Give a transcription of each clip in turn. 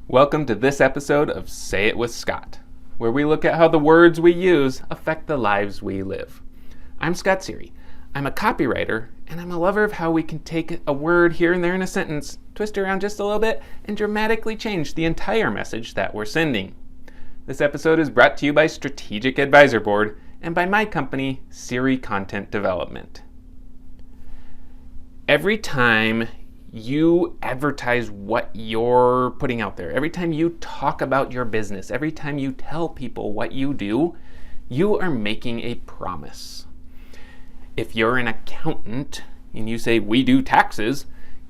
Welcome to this episode of Say It with Scott, where we look at how the words we use affect the lives we live. I'm Scott Sery. I'm a copywriter, and I'm a lover of how we can take a word here and there in a sentence, twist it around just a little bit, and dramatically change the entire message that we're sending. This episode is brought to you by Strategic Advisor Board and by my company, Sery Content Development. Every time you advertise what you're putting out there, every time you talk about your business, every time you tell people what you do, you are making a promise. If you're an accountant and you say, we do taxes,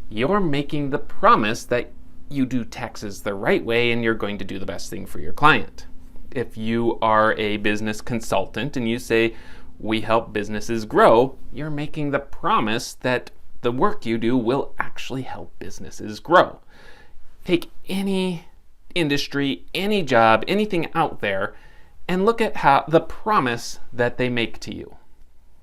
you're making the promise that you do taxes the right way and you're going to do the best thing for your client. If you are a business consultant and you say, we help businesses grow, you're making the promise that the work you do will actually help businesses grow. Take any industry, any job, anything out there, and look at how the promise that they make to you.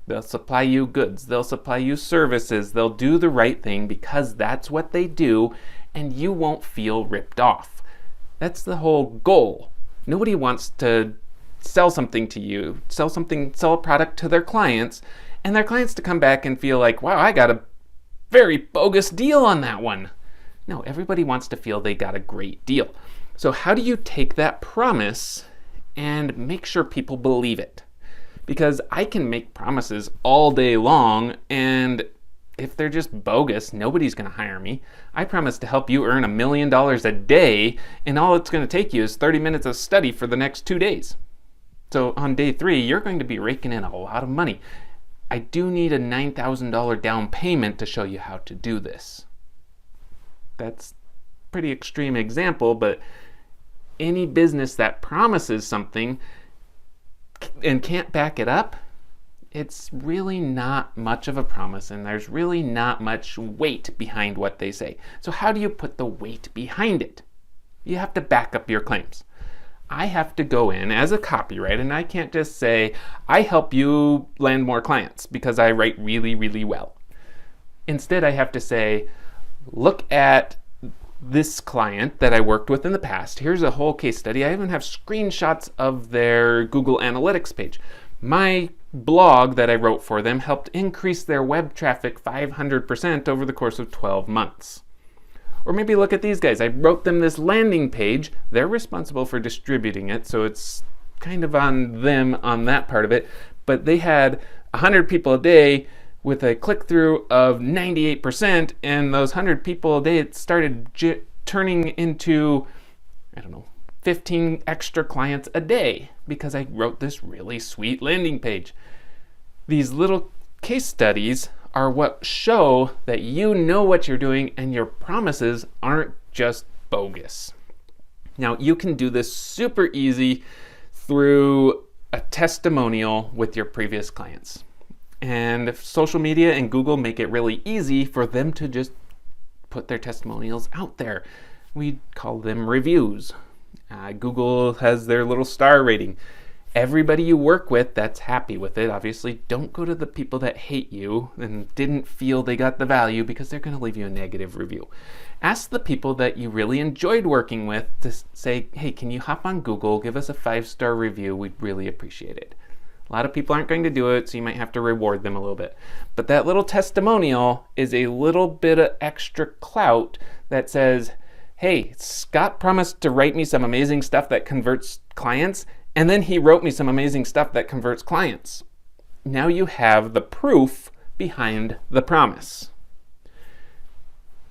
They'll supply you goods, they'll supply you services, they'll do the right thing because that's what they do, and you won't feel ripped off. That's the whole goal. Nobody wants to sell something to you, sell a product to their clients, and their clients to come back and feel like, wow, I got a very bogus deal on that one. No, everybody wants to feel they got a great deal. So how do you take that promise and make sure people believe it? Because I can make promises all day long, and if they're just bogus, nobody's going to hire me. I promise to help you earn $1 million a day, and all it's going to take you is 30 minutes of study for the next 2 days. So on day 3, you're going to be raking in a lot of money. I do need a $9,000 down payment to show you how to do this. That's a pretty extreme example, but any business that promises something and can't back it up, it's really not much of a promise, and there's really not much weight behind what they say. So how do you put the weight behind it? You have to back up your claims. I have to go in as a copywriter, and I can't just say, I help you land more clients because I write really, really well. Instead, I have to say, look at this client that I worked with in the past. Here's a whole case study. I even have screenshots of their Google Analytics page. My blog that I wrote for them helped increase their web traffic 500% over the course of 12 months. Or maybe look at these guys. I wrote them this landing page. They're responsible for distributing it, so it's kind of on them on that part of it. But they had 100 people a day with a click-through of 98%, and those 100 people a day, it started turning into, 15 extra clients a day because I wrote this really sweet landing page. These little case studies are what show that you know what you're doing and your promises aren't just bogus. Now, you can do this super easy through a testimonial with your previous clients. And if social media and Google make it really easy for them to just put their testimonials out there. We call them reviews. Google has their little star rating. Everybody you work with that's happy with it, obviously, don't go to the people that hate you and didn't feel they got the value because they're going to leave you a negative review. Ask the people that you really enjoyed working with to say, hey, can you hop on Google, give us a 5-star review, we'd really appreciate it. A lot of people aren't going to do it, so you might have to reward them a little bit. But that little testimonial is a little bit of extra clout that says, hey, Scott promised to write me some amazing stuff that converts clients, and then he wrote me some amazing stuff that converts clients. Now you have the proof behind the promise.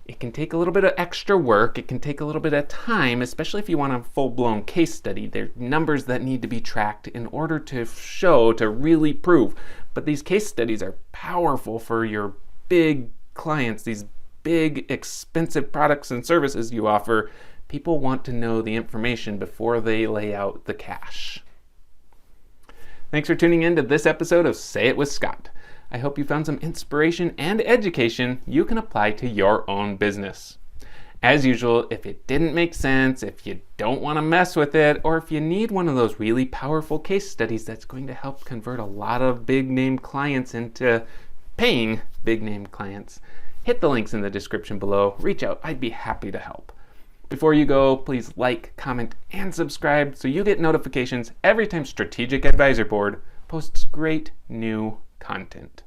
It can take a little bit of extra work. It can take a little bit of time, especially if you want a full-blown case study. There are numbers that need to be tracked in order to show, to really prove. But these case studies are powerful for your big clients, these big, expensive products and services you offer. People want to know the information before they lay out the cash. Thanks for tuning in to this episode of Say It with Scott. I hope you found some inspiration and education you can apply to your own business. As usual, if it didn't make sense, if you don't want to mess with it, or if you need one of those really powerful case studies that's going to help convert a lot of big name clients into paying big name clients, hit the links in the description below. Reach out. I'd be happy to help. Before you go, please like, comment, and subscribe so you get notifications every time Strategic Advisor Board posts great new content.